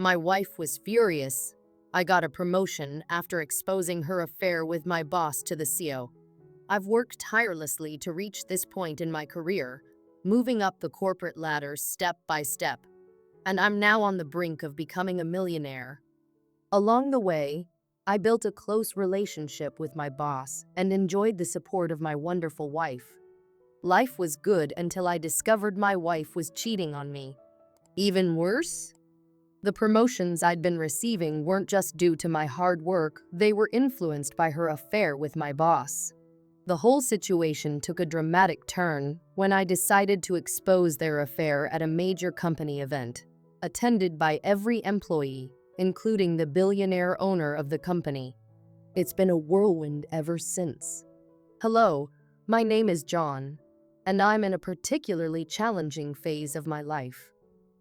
My wife was furious. I got a promotion after exposing her affair with my boss to the CEO. I've worked tirelessly to reach this point in my career, moving up the corporate ladder step by step, and I'm now on the brink of becoming a millionaire. Along the way, I built a close relationship with my boss and enjoyed the support of my wonderful wife. Life was good until I discovered my wife was cheating on me. Even worse? The promotions I'd been receiving weren't just due to my hard work, they were influenced by her affair with my boss. The whole situation took a dramatic turn when I decided to expose their affair at a major company event, attended by every employee, including the billionaire owner of the company. It's been a whirlwind ever since. Hello, my name is John, and I'm in a particularly challenging phase of my life.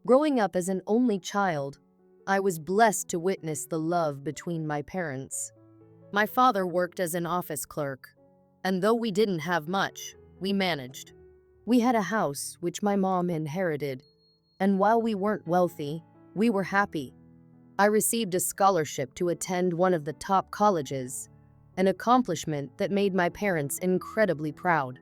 Growing up as an only child, I was blessed to witness the love between my parents. My father worked as an office clerk, and though we didn't have much, we managed. We had a house which my mom inherited, and while we weren't wealthy, we were happy. I received a scholarship to attend one of the top colleges, an accomplishment that made my parents incredibly proud.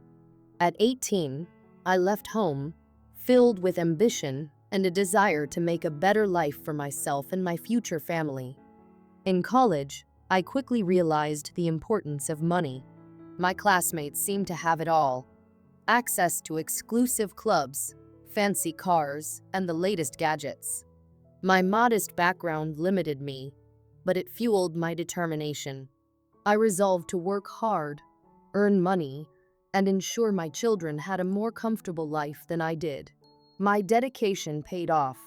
At 18, I left home, filled with ambition and a desire to make a better life for myself and my future family. In college, I quickly realized the importance of money. My classmates seemed to have it all: access to exclusive clubs, fancy cars, and the latest gadgets. My modest background limited me, but it fueled my determination. I resolved to work hard, earn money, and ensure my children had a more comfortable life than I did. My dedication paid off,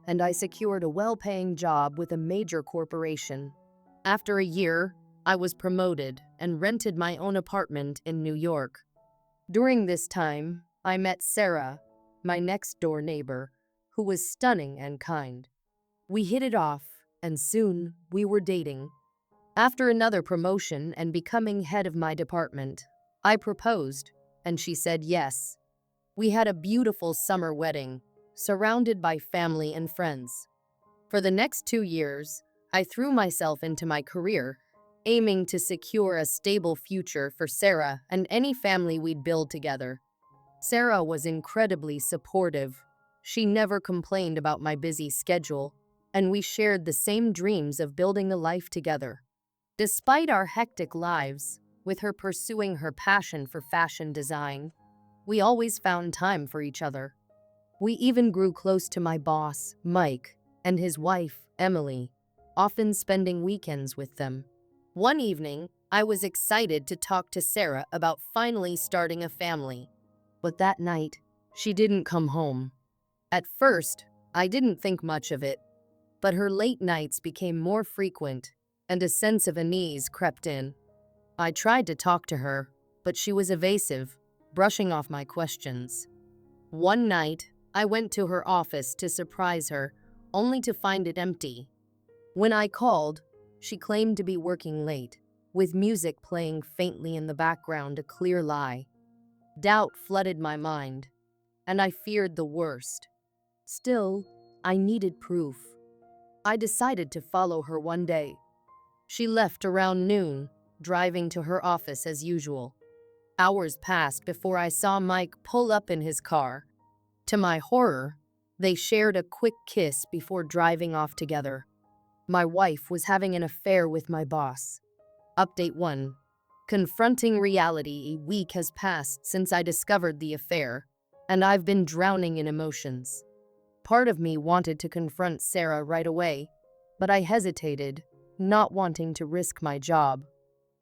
and I secured a well-paying job with a major corporation. After a year, I was promoted and rented my own apartment in New York. During this time, I met Sarah, my next-door neighbor, who was stunning and kind. We hit it off, and soon we were dating. After another promotion and becoming head of my department, I proposed, and she said yes. We had a beautiful summer wedding, surrounded by family and friends. For the next 2 years, I threw myself into my career, aiming to secure a stable future for Sarah and any family we'd build together. Sarah was incredibly supportive. She never complained about my busy schedule, and we shared the same dreams of building a life together. Despite our hectic lives, with her pursuing her passion for fashion design, we always found time for each other. We even grew close to my boss, Mike, and his wife, Emily, often spending weekends with them. One evening, I was excited to talk to Sarah about finally starting a family. But that night, she didn't come home. At first, I didn't think much of it, but her late nights became more frequent, and a sense of unease crept in. I tried to talk to her, but she was evasive, brushing off my questions. One night, I went to her office to surprise her, only to find it empty. When I called, she claimed to be working late, with music playing faintly in the background, a clear lie. Doubt flooded my mind, and I feared the worst. Still, I needed proof. I decided to follow her one day. She left around noon, driving to her office as usual. Hours passed before I saw Mike pull up in his car. To my horror, they shared a quick kiss before driving off together. My wife was having an affair with my boss. Update 1. Confronting reality. A week has passed since I discovered the affair, and I've been drowning in emotions. Part of me wanted to confront Sarah right away, but I hesitated, not wanting to risk my job.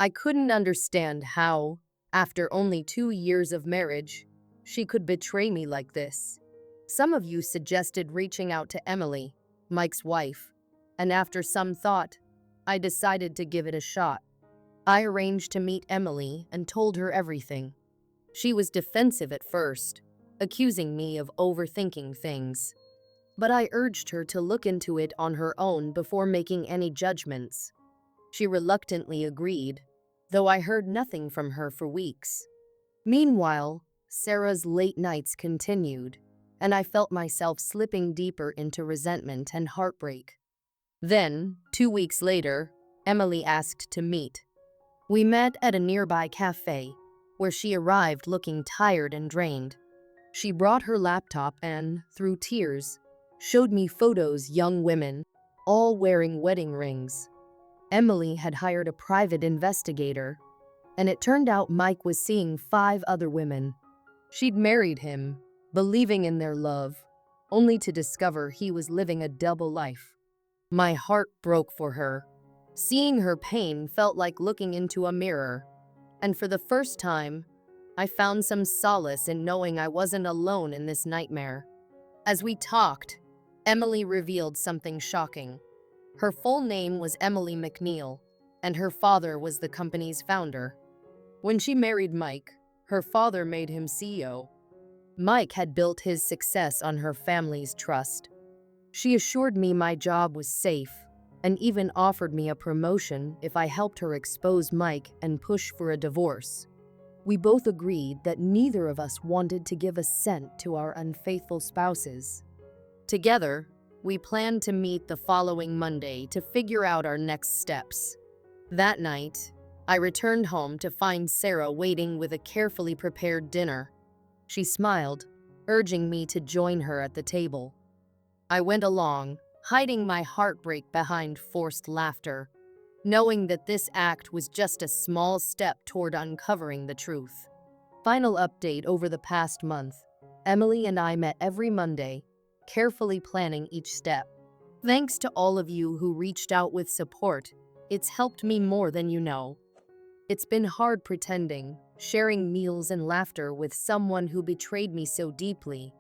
I couldn't understand how, after only 2 years of marriage, she could betray me like this. Some of you suggested reaching out to Emily, Mike's wife, and after some thought, I decided to give it a shot. I arranged to meet Emily and told her everything. She was defensive at first, accusing me of overthinking things, but I urged her to look into it on her own before making any judgments. She reluctantly agreed, though I heard nothing from her for weeks. Meanwhile, Sarah's late nights continued, and I felt myself slipping deeper into resentment and heartbreak. Then, 2 weeks later, Emily asked to meet. We met at a nearby cafe, where she arrived looking tired and drained. She brought her laptop and, through tears, showed me photos young women, all wearing wedding rings. Emily had hired a private investigator, and it turned out Mike was seeing 5 other women. She'd married him, believing in their love, only to discover he was living a double life. My heart broke for her. Seeing her pain felt like looking into a mirror, and for the first time, I found some solace in knowing I wasn't alone in this nightmare. As we talked, Emily revealed something shocking. Her full name was Emily McNeil, and her father was the company's founder. When she married Mike, her father made him CEO. Mike had built his success on her family's trust. She assured me my job was safe, and even offered me a promotion if I helped her expose Mike and push for a divorce. We both agreed that neither of us wanted to give a cent to our unfaithful spouses. Together, we planned to meet the following Monday to figure out our next steps. That night, I returned home to find Sarah waiting with a carefully prepared dinner. She smiled, urging me to join her at the table. I went along, hiding my heartbreak behind forced laughter, knowing that this act was just a small step toward uncovering the truth. Final update over the past month. Emily and I met every Monday, carefully planning each step. Thanks to all of you who reached out with support. It's helped me more than you know. It's been hard pretending, sharing meals and laughter with someone who betrayed me so deeply.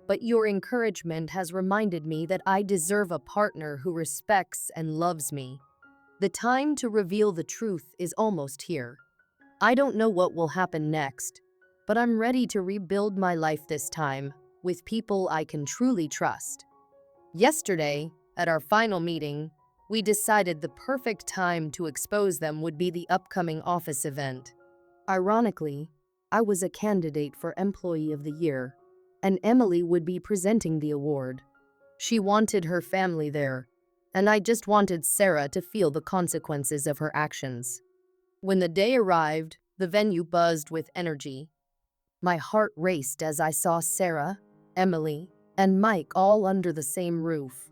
But your encouragement has reminded me that I deserve a partner who respects and loves me. The time to reveal the truth is almost here. I don't know what will happen next, but I'm ready to rebuild my life this time, with people I can truly trust. Yesterday, at our final meeting, we decided the perfect time to expose them would be the upcoming office event. Ironically, I was a candidate for Employee of the Year, and Emily would be presenting the award. She wanted her family there, and I just wanted Sarah to feel the consequences of her actions. When the day arrived, the venue buzzed with energy. My heart raced as I saw Sarah, Emily, and Mike all under the same roof.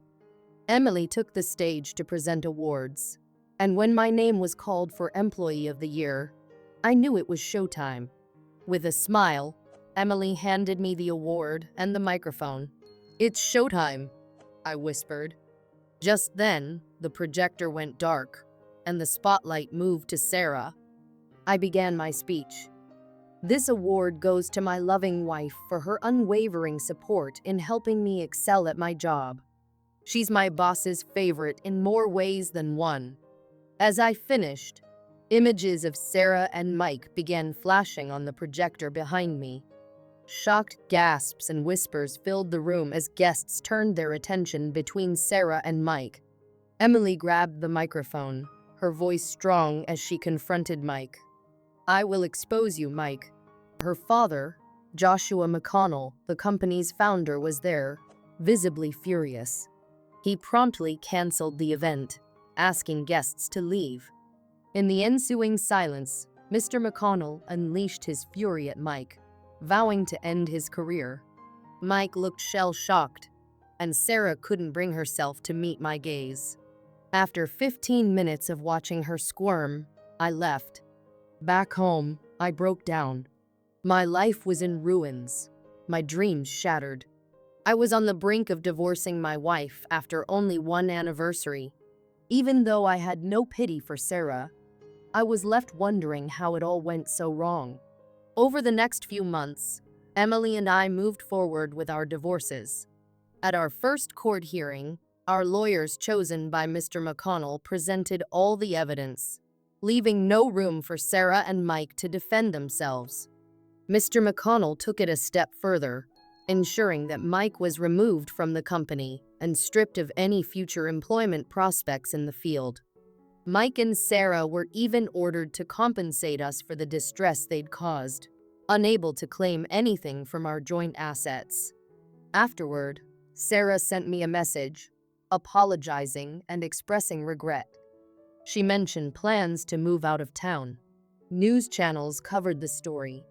Emily took the stage to present awards, and when my name was called for Employee of the Year, I knew it was showtime. With a smile, Emily handed me the award and the microphone. "It's showtime," I whispered. Just then, the projector went dark, and the spotlight moved to Sarah. I began my speech. "This award goes to my loving wife for her unwavering support in helping me excel at my job. She's my boss's favorite in more ways than one." As I finished, images of Sarah and Mike began flashing on the projector behind me. Shocked gasps and whispers filled the room as guests turned their attention between Sarah and Mike. Emily grabbed the microphone, her voice strong as she confronted Mike. "I will expose you, Mike." Her father, Joshua McConnell, the company's founder, was there, visibly furious. He promptly canceled the event, asking guests to leave. In the ensuing silence, Mr. McConnell unleashed his fury at Mike, vowing to end his career. Mike looked shell-shocked, and Sarah couldn't bring herself to meet my gaze. After 15 minutes of watching her squirm, I left. Back home, I broke down. My life was in ruins, my dreams shattered. I was on the brink of divorcing my wife after only one anniversary. Even though I had no pity for Sarah, I was left wondering how it all went so wrong. Over the next few months, Emily and I moved forward with our divorces. At our first court hearing, our lawyers chosen by Mr. McConnell presented all the evidence, leaving no room for Sarah and Mike to defend themselves. Mr. McConnell took it a step further, ensuring that Mike was removed from the company and stripped of any future employment prospects in the field. Mike and Sarah were even ordered to compensate us for the distress they'd caused, unable to claim anything from our joint assets. Afterward, Sarah sent me a message. apologizing and expressing regret. She mentioned plans to move out of town. News channels covered the story,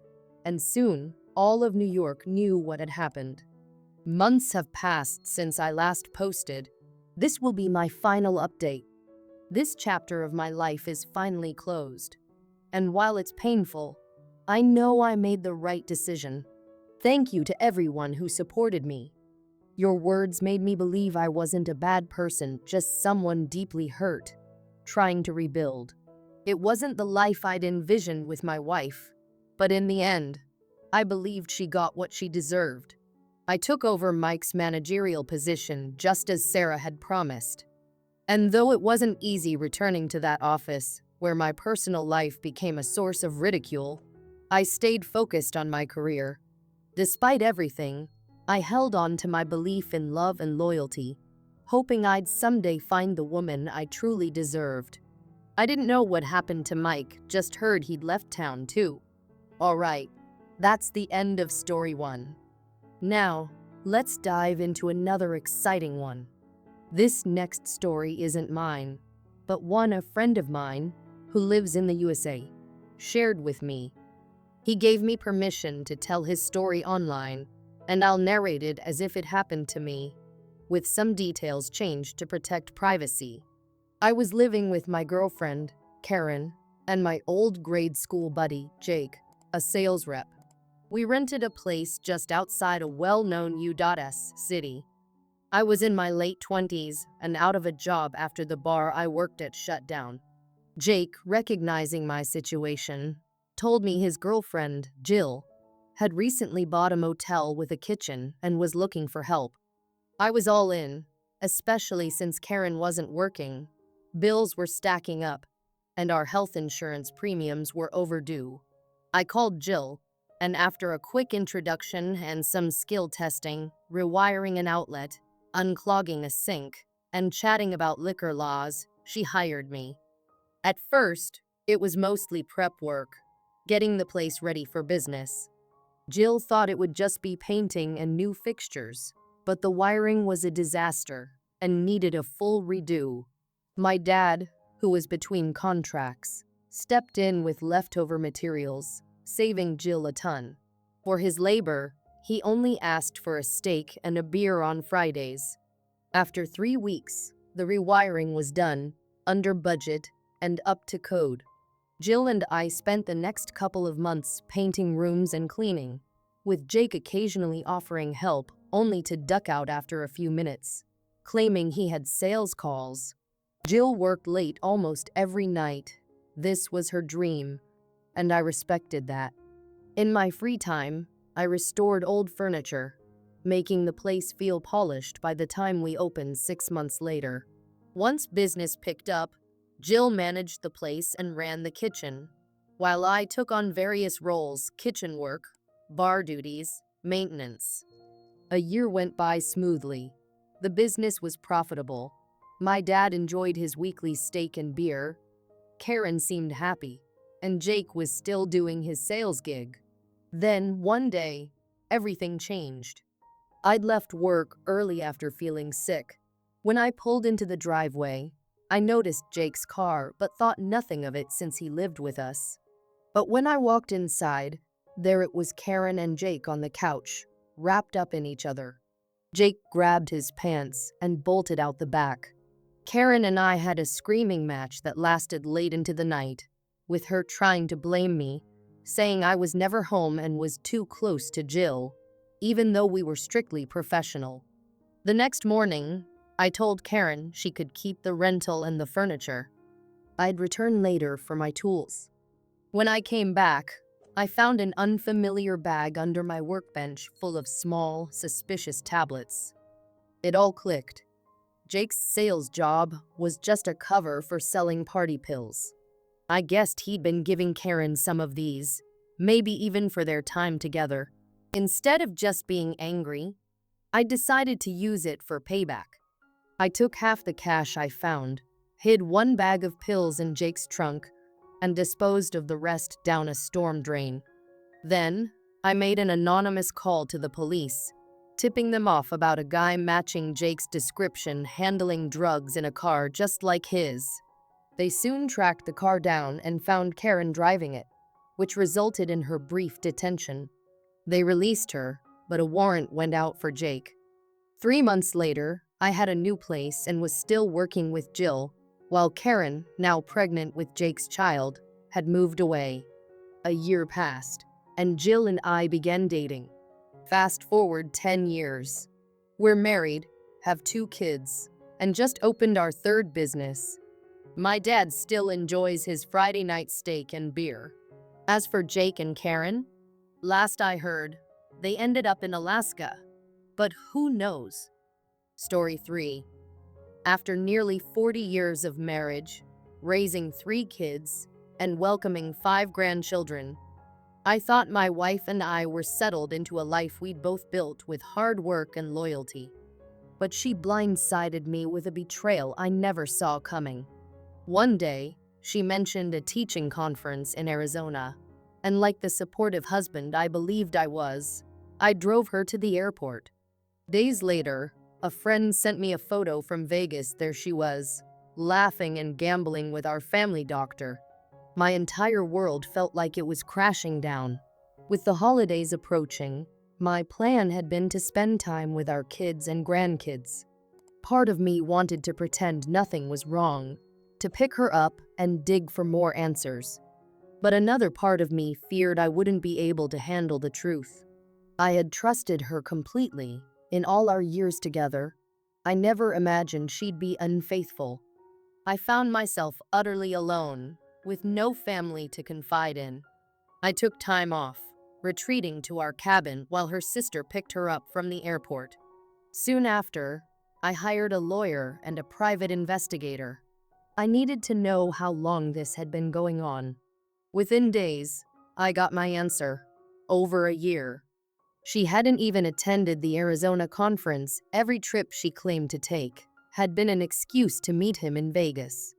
and soon all of New York knew what had happened. Months have passed since I last posted. This will be my final update. This chapter of my life is finally closed. And while it's painful, I know I made the right decision. Thank you to everyone who supported me. Your words made me believe I wasn't a bad person, just someone deeply hurt, trying to rebuild. It wasn't the life I'd envisioned with my wife, but in the end, I believed she got what she deserved. I took over Mike's managerial position just as Sarah had promised. And though it wasn't easy returning to that office, where my personal life became a source of ridicule, I stayed focused on my career. Despite everything, I held on to my belief in love and loyalty, hoping I'd someday find the woman I truly deserved. I didn't know what happened to Mike, just heard he'd left town too. Alright, that's the end of story 1. Now, let's dive into another exciting one. This next story isn't mine, but one a friend of mine, who lives in the USA, shared with me. He gave me permission to tell his story online, and I'll narrate it as if it happened to me, with some details changed to protect privacy. I was living with my girlfriend, Karen, and my old grade school buddy, Jake, a sales rep. We rented a place just outside a well-known U.S. city. I was in my late 20s and out of a job after the bar I worked at shut down. Jake, recognizing my situation, told me his girlfriend, Jill, had recently bought a motel with a kitchen and was looking for help. I was all in, especially since Karen wasn't working. Bills were stacking up, and our health insurance premiums were overdue. I called Jill, and after a quick introduction and some skill testing, rewiring an outlet, unclogging a sink, and chatting about liquor laws, she hired me. At first, it was mostly prep work, getting the place ready for business. Jill thought it would just be painting and new fixtures, but the wiring was a disaster and needed a full redo. My dad, who was between contracts, stepped in with leftover materials, saving Jill a ton. For his labor, he only asked for a steak and a beer on Fridays. After 3 weeks, the rewiring was done, under budget, and up to code. Jill and I spent the next couple of months painting rooms and cleaning, with Jake occasionally offering help only to duck out after a few minutes, claiming he had sales calls. Jill worked late almost every night. This was her dream, and I respected that. In my free time, I restored old furniture, making the place feel polished by the time we opened 6 months later. Once business picked up, Jill managed the place and ran the kitchen, while I took on various roles: kitchen work, bar duties, maintenance. A year went by smoothly. The business was profitable. My dad enjoyed his weekly steak and beer. Karen seemed happy, and Jake was still doing his sales gig. Then, one day, everything changed. I'd left work early after feeling sick. When I pulled into the driveway, I noticed Jake's car but thought nothing of it since he lived with us. But when I walked inside, there it was, Karen and Jake on the couch, wrapped up in each other. Jake grabbed his pants and bolted out the back. Karen and I had a screaming match that lasted late into the night, with her trying to blame me, saying I was never home and was too close to Jill, even though we were strictly professional. The next morning, I told Karen she could keep the rental and the furniture. I'd return later for my tools. When I came back, I found an unfamiliar bag under my workbench full of small, suspicious tablets. It all clicked. Jake's sales job was just a cover for selling party pills. I guessed he'd been giving Karen some of these, maybe even for their time together. Instead of just being angry, I decided to use it for payback. I took half the cash I found, hid one bag of pills in Jake's trunk, and disposed of the rest down a storm drain. Then, I made an anonymous call to the police. tipping them off about a guy matching Jake's description handling drugs in a car just like his. They soon tracked the car down and found Karen driving it, which resulted in her brief detention. They released her, but a warrant went out for Jake. 3 months later, I had a new place and was still working with Jill, while Karen, now pregnant with Jake's child, had moved away. A year passed, and Jill and I began dating. Fast forward 10 years. We're married, have 2 kids, and just opened our 3rd business. My dad still enjoys his Friday night steak and beer. As for Jake and Karen, last I heard, they ended up in Alaska. But who knows? Story 3. After nearly 40 years of marriage, raising 3 kids, and welcoming 5 grandchildren, I thought my wife and I were settled into a life we'd both built with hard work and loyalty. But she blindsided me with a betrayal I never saw coming. One day, she mentioned a teaching conference in Arizona, and like the supportive husband I believed I was, I drove her to the airport. Days later, a friend sent me a photo from Vegas. There she was, laughing and gambling with our family doctor. My entire world felt like it was crashing down. With the holidays approaching, my plan had been to spend time with our kids and grandkids. Part of me wanted to pretend nothing was wrong, to pick her up and dig for more answers. But another part of me feared I wouldn't be able to handle the truth. I had trusted her completely. In all our years together, I never imagined she'd be unfaithful. I found myself utterly alone, with no family to confide in. I took time off, retreating to our cabin while her sister picked her up from the airport. Soon after, I hired a lawyer and a private investigator. I needed to know how long this had been going on. Within days, I got my answer. Over a year. She hadn't even attended the Arizona conference. Every trip she claimed to take had been an excuse to meet him in Vegas.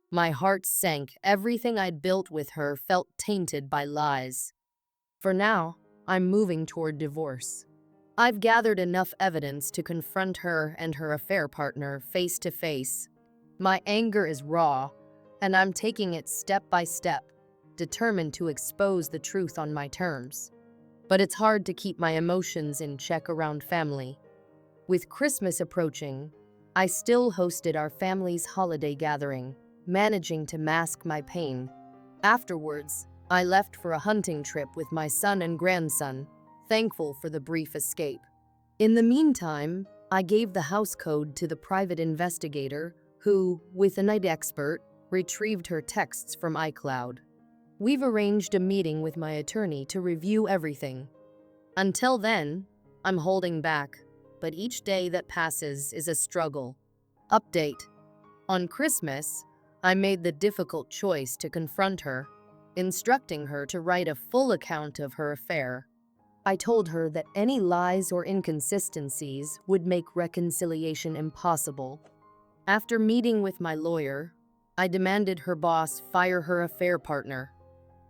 My heart sank. Everything I'd built with her felt tainted by lies. For now, I'm moving toward divorce. I've gathered enough evidence to confront her and her affair partner face to face. My anger is raw, and I'm taking it step by step, determined to expose the truth on my terms. But it's hard to keep my emotions in check around family. With Christmas approaching, I still hosted our family's holiday gathering, managing to mask my pain. Afterwards, I left for a hunting trip with my son and grandson, thankful for the brief escape. In the meantime, I gave the house code to the private investigator who, with a night expert, retrieved her texts from iCloud. We've arranged a meeting with my attorney to review everything. Until then, I'm holding back, but each day that passes is a struggle. Update. On Christmas, I made the difficult choice to confront her, instructing her to write a full account of her affair. I told her that any lies or inconsistencies would make reconciliation impossible. After meeting with my lawyer, I demanded her boss fire her affair partner.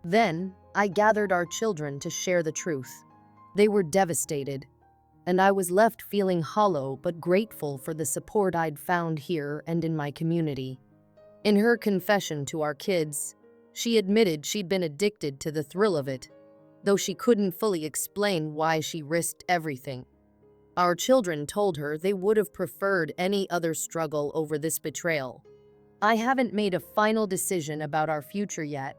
Then, I gathered our children to share the truth. They were devastated, and I was left feeling hollow but grateful for the support I'd found here and in my community. In her confession to our kids, she admitted she'd been addicted to the thrill of it, though she couldn't fully explain why she risked everything. Our children told her they would have preferred any other struggle over this betrayal. I haven't made a final decision about our future yet.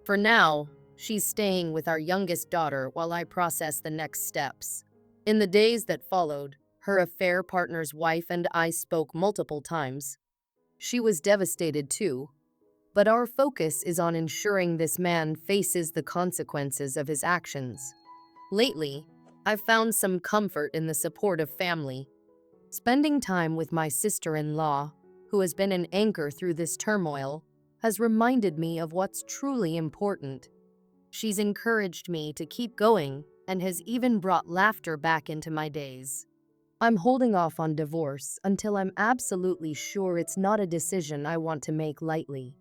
For now, she's staying with our youngest daughter while I process the next steps. In the days that followed, her affair partner's wife and I spoke multiple times. She was devastated too, but our focus is on ensuring this man faces the consequences of his actions. Lately, I've found some comfort in the support of family. Spending time with my sister-in-law, who has been an anchor through this turmoil, has reminded me of what's truly important. She's encouraged me to keep going and has even brought laughter back into my days. I'm holding off on divorce until I'm absolutely sure it's not a decision I want to make lightly.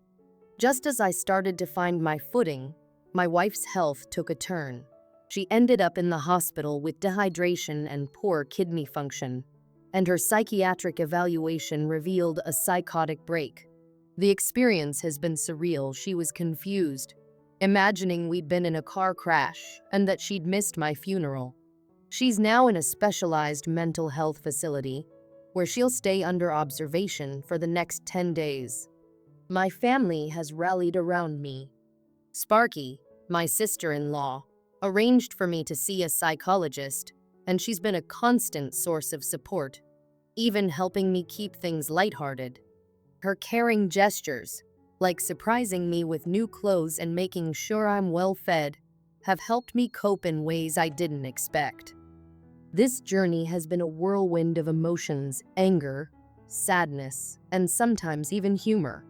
Just as I started to find my footing, my wife's health took a turn. She ended up in the hospital with dehydration and poor kidney function, and her psychiatric evaluation revealed a psychotic break. The experience has been surreal. She was confused, imagining we'd been in a car crash and that she'd missed my funeral. She's now in a specialized mental health facility where she'll stay under observation for the next 10 days. My family has rallied around me. Sparky, my sister-in-law, arranged for me to see a psychologist, and she's been a constant source of support, even helping me keep things lighthearted. Her caring gestures, like surprising me with new clothes and making sure I'm well fed, have helped me cope in ways I didn't expect. This journey has been a whirlwind of emotions, anger, sadness, and sometimes even humor.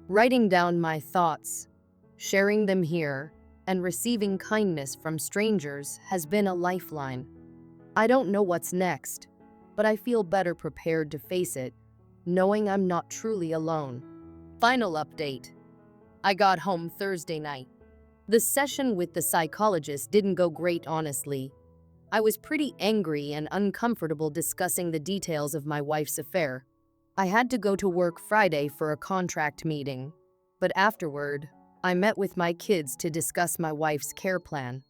Writing down my thoughts, sharing them here, and receiving kindness from strangers has been a lifeline. I don't know what's next, but I feel better prepared to face it, knowing I'm not truly alone. Final update. I got home Thursday night. The session with the psychologist didn't go great, honestly. I was pretty angry and uncomfortable discussing the details of my wife's affair. I had to go to work Friday for a contract meeting, but afterward, I met with my kids to discuss my wife's care plan.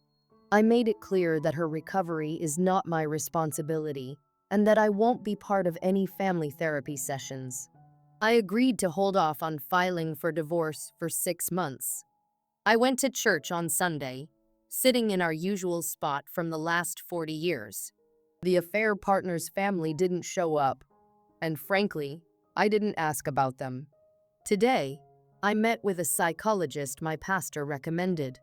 I made it clear that her recovery is not my responsibility and that I won't be part of any family therapy sessions. I agreed to hold off on filing for divorce for 6 months. I went to church on Sunday, sitting in our usual spot from the last 40 years. The affair partner's family didn't show up, and frankly, I didn't ask about them. Today, I met with a psychologist my pastor recommended.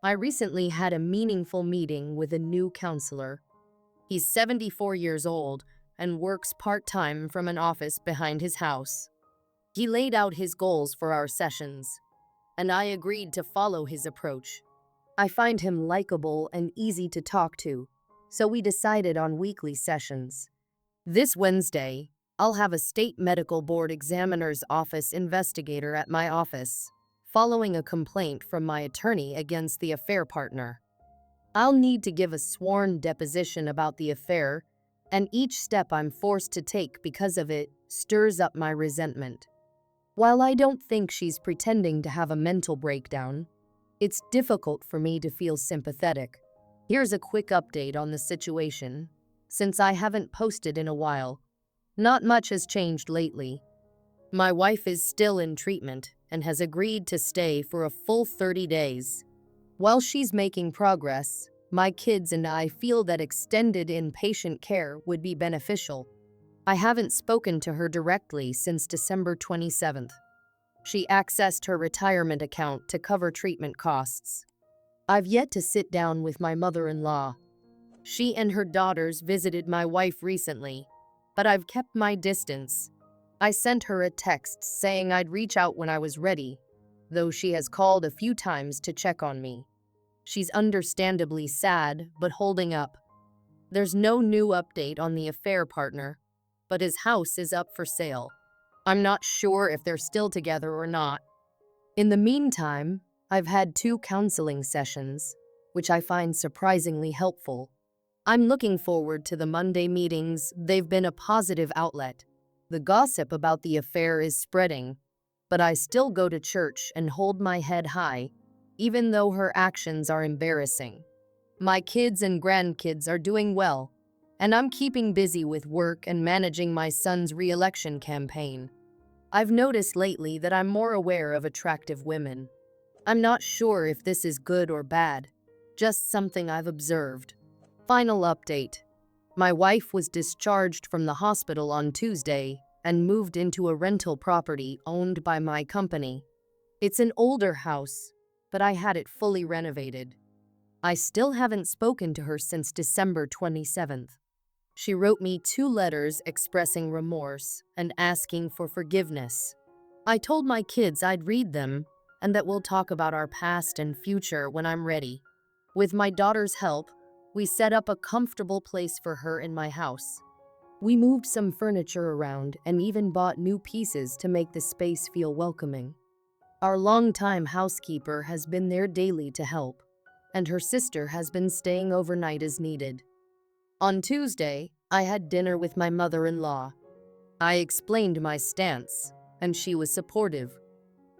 I recently had a meaningful meeting with a new counselor. He's 74 years old and works part-time from an office behind his house. He laid out his goals for our sessions, and I agreed to follow his approach. I find him likable and easy to talk to, so we decided on weekly sessions. This Wednesday, I'll have a state medical board examiner's office investigator at my office, following a complaint from my attorney against the affair partner. I'll need to give a sworn deposition about the affair, and each step I'm forced to take because of it stirs up my resentment. While I don't think she's pretending to have a mental breakdown, it's difficult for me to feel sympathetic. Here's a quick update on the situation, since I haven't posted in a while. Not much has changed lately. My wife is still in treatment and has agreed to stay for a full 30 days. While she's making progress, my kids and I feel that extended inpatient care would be beneficial. I haven't spoken to her directly since December 27th. She accessed her retirement account to cover treatment costs. I've yet to sit down with my mother-in-law. She and her daughters visited my wife recently, but I've kept my distance. I sent her a text saying I'd reach out when I was ready, though she has called a few times to check on me. She's understandably sad, but holding up. There's no new update on the affair partner, but his house is up for sale. I'm not sure if they're still together or not. In the meantime, I've had 2 counseling sessions, which I find surprisingly helpful. I'm looking forward to the Monday meetings. They've been a positive outlet. The gossip about the affair is spreading, but I still go to church and hold my head high, even though her actions are embarrassing. My kids and grandkids are doing well, and I'm keeping busy with work and managing my son's re-election campaign. I've noticed lately that I'm more aware of attractive women. I'm not sure if this is good or bad, just something I've observed. Final update. My wife was discharged from the hospital on Tuesday and moved into a rental property owned by my company. It's an older house, but I had it fully renovated. I still haven't spoken to her since December 27th. She wrote me 2 letters expressing remorse and asking for forgiveness. I told my kids I'd read them and that we'll talk about our past and future when I'm ready. With my daughter's help, we set up a comfortable place for her in my house. We moved some furniture around and even bought new pieces to make the space feel welcoming. Our longtime housekeeper has been there daily to help. and her sister has been staying overnight as needed. On Tuesday, I had dinner with my mother-in-law. I explained my stance, and she was supportive.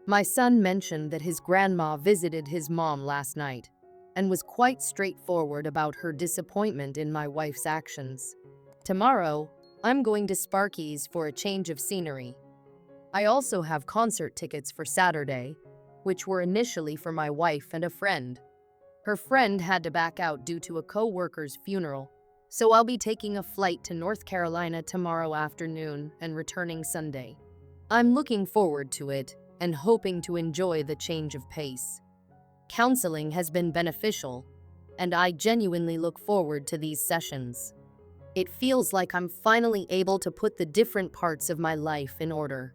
My son mentioned that his grandma visited his mom last night and was quite straightforward about her disappointment in my wife's actions. Tomorrow, I'm going to Sparky's for a change of scenery. I also have concert tickets for Saturday, which were initially for my wife and a friend. Her friend had to back out due to a co-worker's funeral, so I'll be taking a flight to North Carolina tomorrow afternoon and returning Sunday. I'm looking forward to it and hoping to enjoy the change of pace. Counseling has been beneficial, and I genuinely look forward to these sessions. It feels like I'm finally able to put the different parts of my life in order.